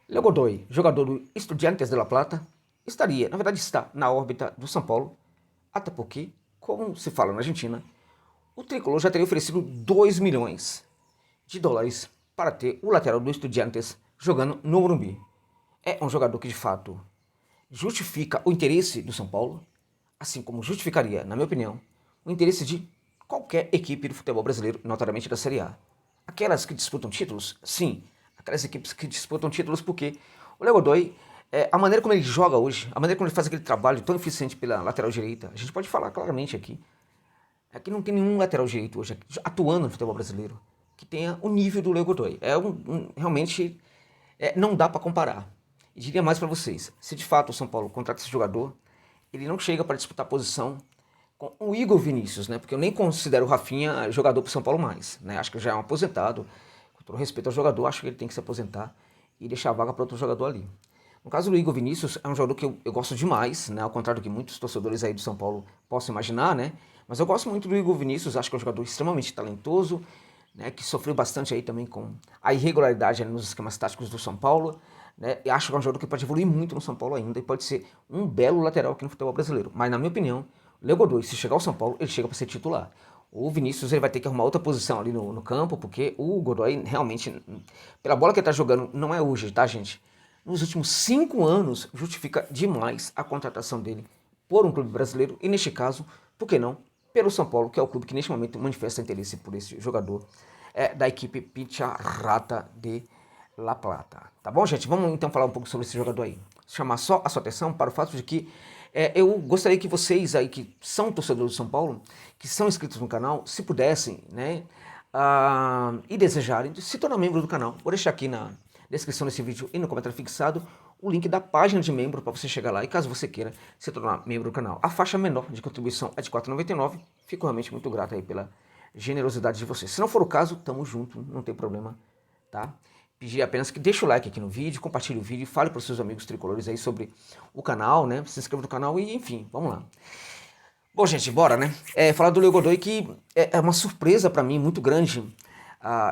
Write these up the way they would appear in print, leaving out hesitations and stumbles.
Léo Godoy, jogador do Estudiantes de La Plata, estaria, na verdade está, na órbita do São Paulo, até porque, como se fala na Argentina, o tricolor já teria oferecido 2 milhões de dólares para ter o lateral do Estudiantes jogando no Morumbi. É um jogador que de fato justifica o interesse do São Paulo, assim como justificaria, na minha opinião, o interesse de qualquer equipe do futebol brasileiro, notadamente da Série A. Aquelas que disputam títulos, sim, aquelas equipes que disputam títulos, porque o Léo Godoy, a maneira como ele joga hoje, a maneira como ele faz aquele trabalho tão eficiente pela lateral direita, a gente pode falar claramente aqui, é que não tem nenhum lateral direito hoje atuando no futebol brasileiro que tenha o nível do Léo Godoy. Realmente não dá para comparar. E diria mais para vocês, se de fato o São Paulo contrata esse jogador, ele não chega para disputar posição com o Igor Vinícius, né? Porque eu nem considero o Rafinha jogador para o São Paulo mais, né? Acho que já é um aposentado. Com todo respeito ao jogador, acho que ele tem que se aposentar e deixar a vaga para outro jogador ali. No caso do Igor Vinícius, é um jogador que eu gosto demais, né? Ao contrário do que muitos torcedores aí do São Paulo possam imaginar, né? Mas eu gosto muito do Igor Vinícius, acho que é um jogador extremamente talentoso, né? Que sofreu bastante aí também com a irregularidade nos esquemas táticos do São Paulo, né? E acho que é um jogador que pode evoluir muito no São Paulo ainda e pode ser um belo lateral aqui no futebol brasileiro. Mas na minha opinião, o Léo Godoy, se chegar ao São Paulo, ele chega para ser titular. O Vinícius ele vai ter que arrumar outra posição ali no campo, porque o Godoy realmente, pela bola que ele tá jogando, não é hoje, tá, gente? Nos últimos 5 anos, justifica demais a contratação dele por um clube brasileiro, e neste caso, por que não, pelo São Paulo, que é o clube que neste momento manifesta interesse por esse jogador da equipe Picharrata de La Plata. Tá bom, gente? Vamos então falar um pouco sobre esse jogador aí. Chamar só a sua atenção para o fato de que eu gostaria que vocês aí que são torcedores do São Paulo, que são inscritos no canal, se pudessem, né, e desejarem, se tornar membro do canal. Vou deixar aqui na descrição desse vídeo e no comentário fixado o link da página de membro para você chegar lá e caso você queira se tornar membro do canal. A faixa menor de contribuição é de R$ 4,99. Fico realmente muito grato aí pela generosidade de vocês. Se não for o caso, tamo junto, não tem problema, tá? Pedir apenas que deixe o like aqui no vídeo, compartilhe o vídeo, fale para os seus amigos tricolores aí sobre o canal, né? Se inscreva no canal e enfim, vamos lá. Bom, gente, bora, né? Falar do Léo Godoy que é uma surpresa para mim muito grande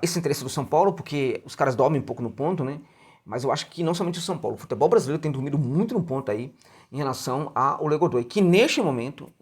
esse interesse do São Paulo, porque os caras dormem um pouco no ponto, né? Mas eu acho que não somente o São Paulo, o futebol brasileiro tem dormido muito no ponto aí em relação ao Léo Godoy, que neste momento,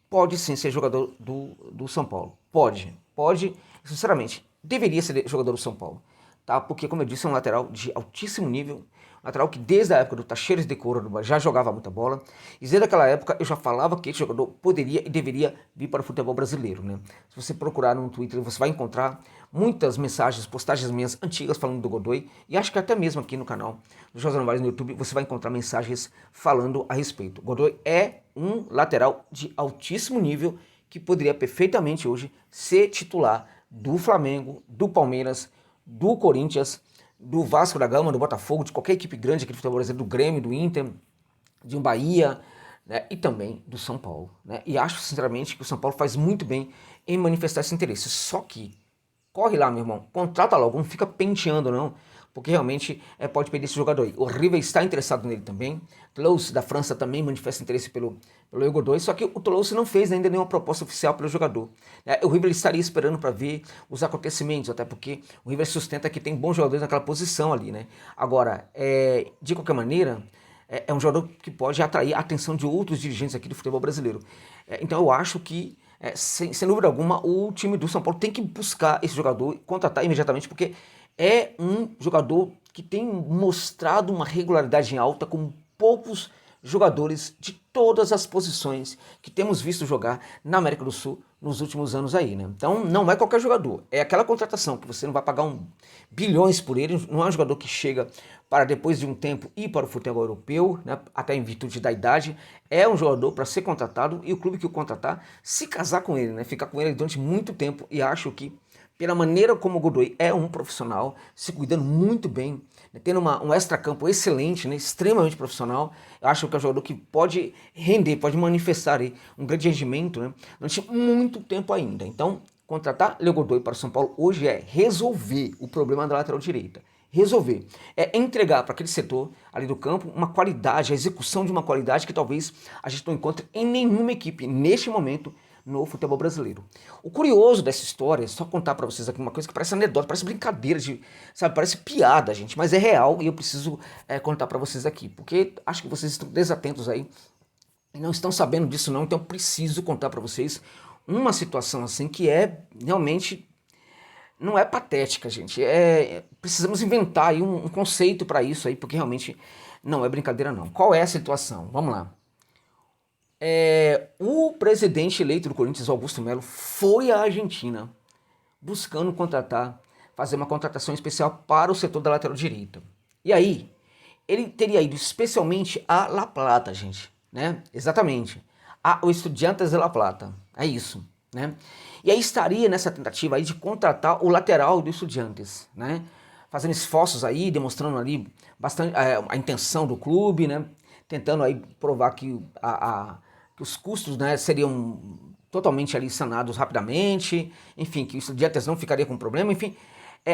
pode sim ser jogador do São Paulo. Pode, sinceramente, deveria ser jogador do São Paulo, tá? Porque, como eu disse, é um lateral de altíssimo nível, um lateral que desde a época do Tacheres de Córdoba já jogava muita bola, e desde aquela época eu já falava que esse jogador poderia e deveria vir para o futebol brasileiro, né? Se você procurar no Twitter, você vai encontrar muitas mensagens, postagens minhas antigas falando do Godoy, e acho que até mesmo aqui no canal do José Novaes no YouTube você vai encontrar mensagens falando a respeito. Godoy é um lateral de altíssimo nível que poderia perfeitamente hoje ser titular do Flamengo, do Palmeiras, do Corinthians, do Vasco da Gama, do Botafogo, de qualquer equipe grande aqui do futebol brasileiro, do Grêmio, do Inter, de um Bahia, né, e também do São Paulo, né? E acho sinceramente que o São Paulo faz muito bem em manifestar esse interesse. Só que corre lá, meu irmão, contrata logo, não fica penteando não, porque realmente pode perder esse jogador aí. O River está interessado nele também, Toulouse da França também manifesta interesse pelo Léo Godoy, só que o Toulouse não fez ainda nenhuma proposta oficial pelo jogador. O River estaria esperando para ver os acontecimentos, até porque o River sustenta que tem bons jogadores naquela posição ali, né? Agora, de qualquer maneira, é um jogador que pode atrair a atenção de outros dirigentes aqui do futebol brasileiro. Então eu acho que sem dúvida alguma, o time do São Paulo tem que buscar esse jogador e contratar imediatamente, porque é um jogador que tem mostrado uma regularidade em alta com poucos jogadores de todas as posições que temos visto jogar na América do Sul nos últimos anos aí, né? Então não é qualquer jogador, é aquela contratação que você não vai pagar bilhões por ele, não é um jogador que chega para depois de um tempo ir para o futebol europeu, né, até em virtude da idade, é um jogador para ser contratado e o clube que o contratar se casar com ele, né, ficar com ele durante muito tempo, e acho que pela maneira como o Godoy é um profissional, se cuidando muito bem, né, tendo um extracampo excelente, né, extremamente profissional, eu acho que é um jogador que pode render, pode manifestar aí um grande rendimento, né, durante muito tempo ainda. Então, contratar Léo Godoy para o São Paulo hoje é resolver o problema da lateral direita. Resolver. É entregar para aquele setor ali do campo uma qualidade, a execução de uma qualidade que talvez a gente não encontre em nenhuma equipe neste momento no futebol brasileiro. O curioso dessa história, só contar para vocês aqui uma coisa que parece anedota, parece brincadeira, sabe, parece piada, gente, mas é real e eu preciso contar para vocês aqui, porque acho que vocês estão desatentos aí e não estão sabendo disso não, então eu preciso contar para vocês uma situação assim que é realmente, não é patética, gente, precisamos inventar aí um conceito para isso aí, porque realmente não é brincadeira não. Qual é a situação? Vamos lá. O presidente eleito do Corinthians, Augusto Melo, foi à Argentina buscando fazer uma contratação especial para o setor da lateral direita. E aí, ele teria ido especialmente a La Plata, gente, né? Exatamente, o Estudiantes de La Plata, é isso, né? E aí estaria nessa tentativa aí de contratar o lateral do Estudiantes, né? Fazendo esforços aí, demonstrando ali bastante a intenção do clube, né? Tentando aí provar que que os custos, né, seriam totalmente ali sanados rapidamente, enfim, que o Estudiantes não ficaria com problema, enfim.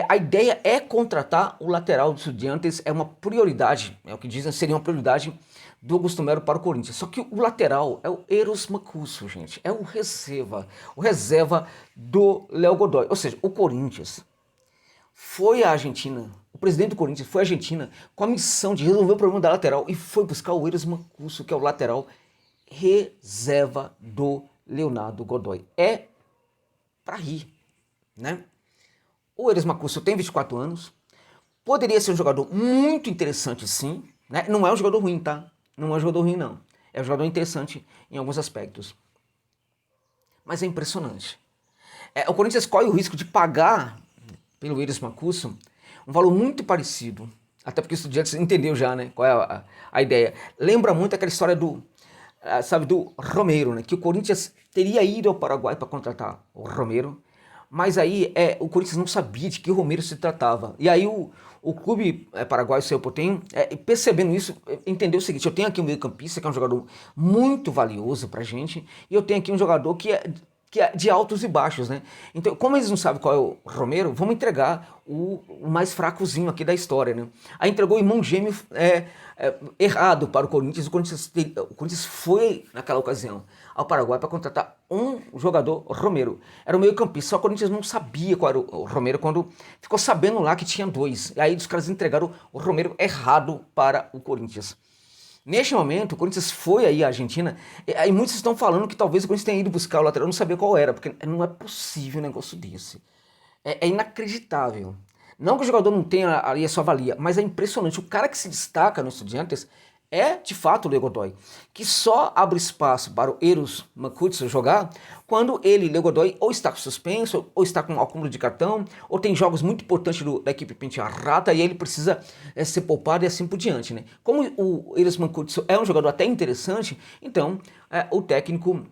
A ideia é contratar o lateral do Estudiantes, é uma prioridade, é o que dizem, seria uma prioridade do Augusto Melo para o Corinthians. Só que o lateral é o Eros Mancuso, gente, é o reserva do Léo Godoy. Ou seja, o Corinthians foi à Argentina, o presidente do Corinthians foi à Argentina com a missão de resolver o problema da lateral e foi buscar o Eros Mancuso, que é o lateral reserva do Leonardo Godoy. É pra rir, né? O Eros Mancuso tem 24 anos, poderia ser um jogador muito interessante sim, né? Não é um jogador ruim, tá? Não é um jogador ruim não, é um jogador interessante em alguns aspectos. Mas é impressionante. O Corinthians corre o risco de pagar pelo Eros Mancuso um valor muito parecido, até porque o Estudiantes entendeu já, né, qual é a ideia. Lembra muito aquela história do Romero, né? Que o Corinthians teria ido ao Paraguai para contratar o Romero, mas aí o Corinthians não sabia de que Romero se tratava. E aí o clube paraguaio, o Cerro Porteño, percebendo isso, entendeu o seguinte: eu tenho aqui um meio-campista que é um jogador muito valioso pra gente, e eu tenho aqui um jogador que é de altos e baixos, né? Então, como eles não sabem qual é o Romero, vamos entregar o mais fracozinho aqui da história, né? Aí entregou o irmão gêmeo errado para o Corinthians. O Corinthians foi, naquela ocasião, ao Paraguai para contratar um jogador, Romero. Era o meio-campista, só que o Corinthians não sabia qual era o Romero quando ficou sabendo lá que tinha dois. E aí os caras entregaram o Romero errado para o Corinthians. Neste momento, o Corinthians foi aí à Argentina, e aí muitos estão falando que talvez o Corinthians tenha ido buscar o lateral, não sabia qual era, porque não é possível um negócio desse. É inacreditável. Não que o jogador não tenha ali a sua valia, mas é impressionante. O cara que se destaca no Estudiantes é, de fato, o Léo Godoy, que só abre espaço para o Eros Mancuso jogar quando ele, Léo Godoy, ou está com suspenso, ou está com um acúmulo de cartão, ou tem jogos muito importantes da equipe Pentearrata e ele precisa ser poupado e assim por diante, né? Como o Eros Mancuso é um jogador até interessante, então o técnico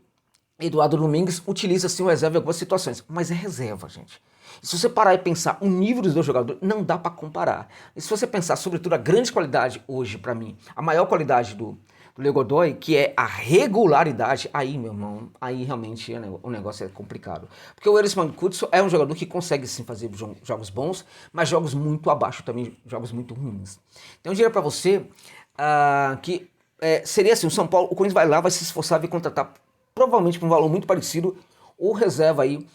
Eduardo Domingues utiliza assim o reserva em algumas situações, mas é reserva, gente. E se você parar e pensar o nível dos dois jogadores, não dá para comparar. E se você pensar, sobretudo, a grande qualidade hoje, para mim, a maior qualidade do Léo Godoy, que é a regularidade, aí, meu irmão, aí realmente o negócio é complicado. Porque o Eros Mancuso é um jogador que consegue sim fazer jogos bons, mas jogos muito abaixo também, jogos muito ruins. Então eu diria para você que seria assim, o São Paulo, o Corinthians vai lá, vai se esforçar, vai contratar provavelmente por um valor muito parecido, o reserva aí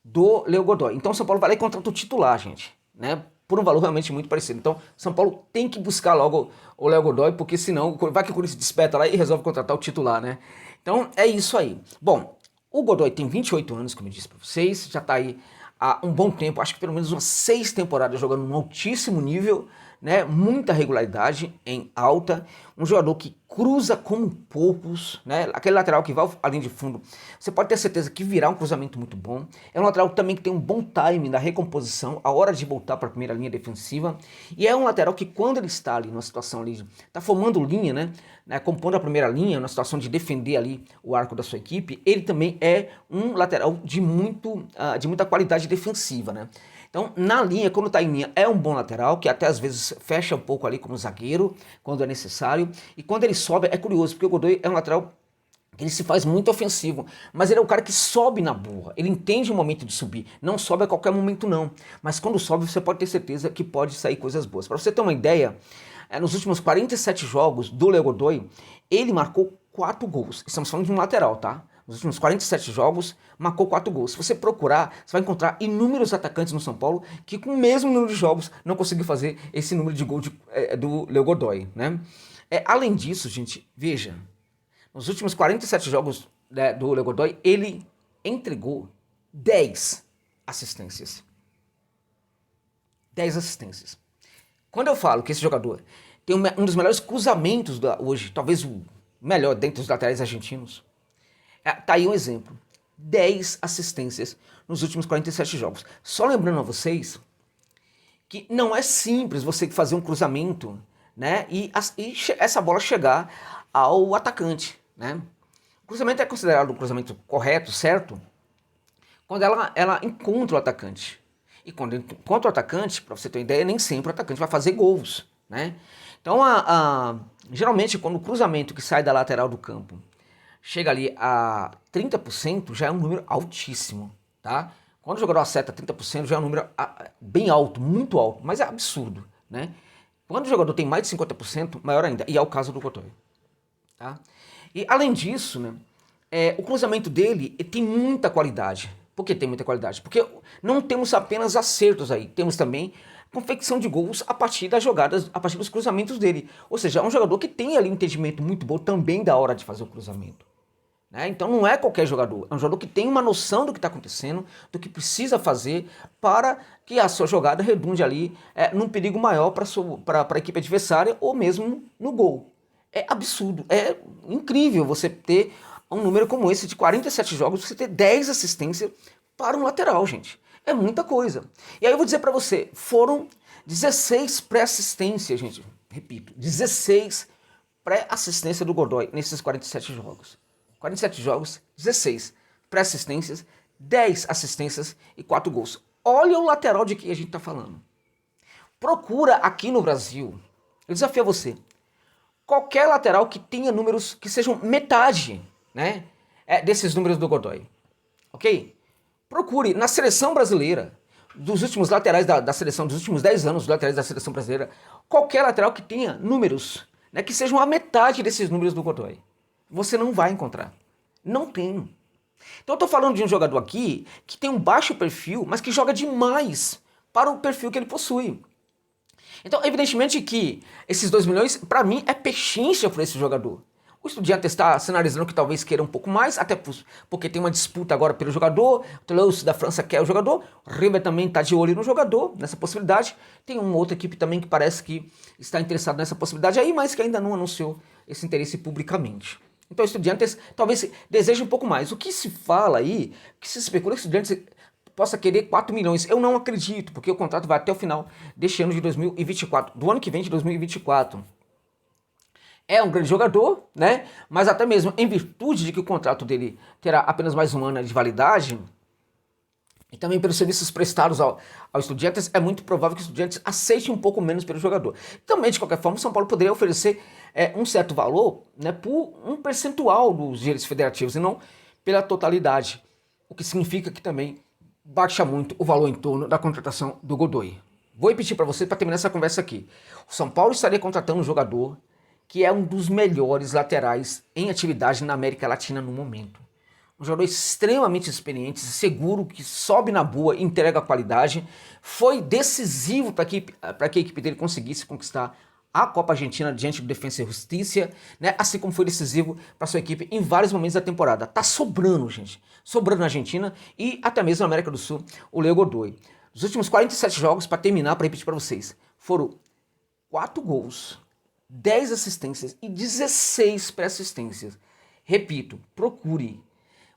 do Léo Godoy. Então São Paulo vai lá e contrata o titular, gente, né? Por um valor realmente muito parecido. Então São Paulo tem que buscar logo o Léo Godoy, porque senão vai que o Corinthians desperta lá e resolve contratar o titular, né? Então é isso aí. Bom, o Godoy tem 28 anos, como eu disse para vocês, já tá aí há um bom tempo, acho que pelo menos umas 6 temporadas jogando num altíssimo nível, né? Muita regularidade em alta, um jogador que cruza como poucos, né? Aquele lateral que vai à linha de fundo, você pode ter certeza que virá um cruzamento muito bom. É um lateral também que tem um bom time na recomposição, a hora de voltar para a primeira linha defensiva. E é um lateral que quando ele está ali numa situação ali, está formando linha, né? Compondo a primeira linha, na situação de defender ali o arco da sua equipe, ele também é um lateral de muita qualidade defensiva, né? Então, na linha, quando está em linha, é um bom lateral, que até às vezes fecha um pouco ali como zagueiro, quando é necessário. E quando ele sobe, é curioso, porque o Godoy é um lateral que ele se faz muito ofensivo, mas ele é o cara que sobe na boa, ele entende o momento de subir, não sobe a qualquer momento não, mas quando sobe você pode ter certeza que pode sair coisas boas. Para você ter uma ideia, nos últimos 47 jogos do Léo Godoy, ele marcou 4 gols, estamos falando de um lateral, tá? nos últimos 47 jogos, marcou 4 gols. Se você procurar, você vai encontrar inúmeros atacantes no São Paulo que com o mesmo número de jogos não conseguiu fazer esse número de gol do Léo Godoy, né? Além disso, gente, veja, nos últimos 47 jogos, né, do Léo Godoy, ele entregou 10 assistências. 10 assistências. Quando eu falo que esse jogador tem um dos melhores cruzamentos hoje, talvez o melhor dentre os laterais argentinos, tá aí um exemplo. 10 assistências nos últimos 47 jogos. Só lembrando a vocês que não é simples você fazer um cruzamento, né, e essa bola chegar ao atacante, né? O cruzamento é considerado um cruzamento correto, certo, quando ela encontra o atacante. E quando encontra o atacante, para você ter uma ideia, nem sempre o atacante vai fazer gols, né? Então, geralmente, quando o cruzamento que sai da lateral do campo chega ali a 30%, já é um número altíssimo, tá? Quando o jogador acerta 30%, já é um número bem alto, muito alto, mas é absurdo, né? Quando o jogador tem mais de 50%, maior ainda, e é o caso do Godoy, tá? E além disso, né, o cruzamento dele tem muita qualidade. Por que tem muita qualidade? Porque não temos apenas acertos aí, temos também confecção de gols a partir das jogadas, a partir dos cruzamentos dele. Ou seja, é um jogador que tem ali um entendimento muito bom também da hora de fazer o cruzamento, né? Então não é qualquer jogador, é um jogador que tem uma noção do que está acontecendo, do que precisa fazer para que a sua jogada redunde ali num perigo maior para a equipe adversária ou mesmo no gol. É absurdo, é incrível você ter um número como esse de 47 jogos, você ter 10 assistências para um lateral, gente. É muita coisa. E aí eu vou dizer para você, foram 16 pré-assistências, gente. Repito, 16 pré-assistências do Godoy nesses 47 jogos. 47 jogos, 16 pré-assistências, 10 assistências e 4 gols. Olha o lateral de que a gente está falando. Procura aqui no Brasil, eu desafio a você, qualquer lateral que tenha números que sejam metade, né, desses números do Godoy, ok? Procure na seleção brasileira, dos últimos laterais da seleção, dos últimos 10 anos, dos laterais da seleção brasileira, qualquer lateral que tenha números, né, que sejam a metade desses números do Godoy. Você não vai encontrar. Não tem. Então eu tô falando de um jogador aqui que tem um baixo perfil, mas que joga demais para o perfil que ele possui. Então, evidentemente que esses 2 milhões, para mim, é pechincha por esse jogador. O Estudiantes está sinalizando que talvez queira um pouco mais, até porque tem uma disputa agora pelo jogador. O Toulouse da França quer o jogador, o River também está de olho no jogador, nessa possibilidade. Tem uma outra equipe também que parece que está interessada nessa possibilidade aí, mas que ainda não anunciou esse interesse publicamente. Então o Estudiantes talvez deseje um pouco mais. O que se fala aí, que se especula que o Estudiantes possa querer 4 milhões. Eu não acredito, porque o contrato vai até o final deste ano de 2024, do ano que vem de 2024. É um grande jogador, né? Mas até mesmo em virtude de que o contrato dele terá apenas mais um ano de validade, e também pelos serviços prestados ao Estudiantes, é muito provável que o Estudiantes aceite um pouco menos pelo jogador. Também, de qualquer forma, o São Paulo poderia oferecer um certo valor, né, por um percentual dos direitos federativos e não pela totalidade. O que significa que também baixa muito o valor em torno da contratação do Godoy. Vou repetir para você para terminar essa conversa aqui. O São Paulo estaria contratando um jogador que é um dos melhores laterais em atividade na América Latina no momento. Um jogador extremamente experiente, seguro, que sobe na boa, entrega qualidade. Foi decisivo para que a equipe dele conseguisse conquistar a Copa Argentina diante do Defensa e Justiça, né? Assim como foi decisivo para sua equipe em vários momentos da temporada. Tá sobrando, gente. Sobrando na Argentina e até mesmo na América do Sul, o Léo Godoy. Os últimos 47 jogos, para terminar, para repetir para vocês, foram 4 gols, 10 assistências e 16 pré-assistências. Repito, procure.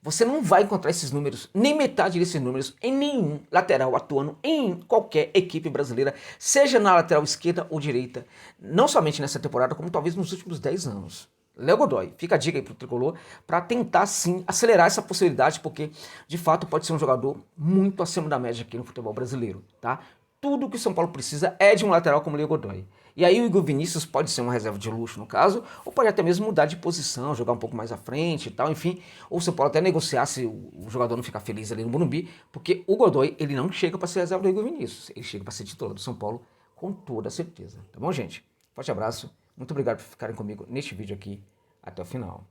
Você não vai encontrar esses números, nem metade desses números, em nenhum lateral atuando em qualquer equipe brasileira, seja na lateral esquerda ou direita, não somente nessa temporada, como talvez nos últimos 10 anos. Léo Godoy, fica a dica aí pro Tricolor, para tentar sim acelerar essa possibilidade, porque de fato pode ser um jogador muito acima da média aqui no futebol brasileiro, tá? Tudo que o São Paulo precisa é de um lateral como o Léo Godoy. E aí o Igor Vinícius pode ser uma reserva de luxo no caso, ou pode até mesmo mudar de posição, jogar um pouco mais à frente e tal, enfim. Ou o São Paulo até negociar se o jogador não ficar feliz ali no Morumbi, porque o Godoy, ele não chega para ser reserva do Igor Vinícius, ele chega para ser titular do São Paulo com toda certeza. Tá bom, gente? Forte abraço, muito obrigado por ficarem comigo neste vídeo aqui até o final.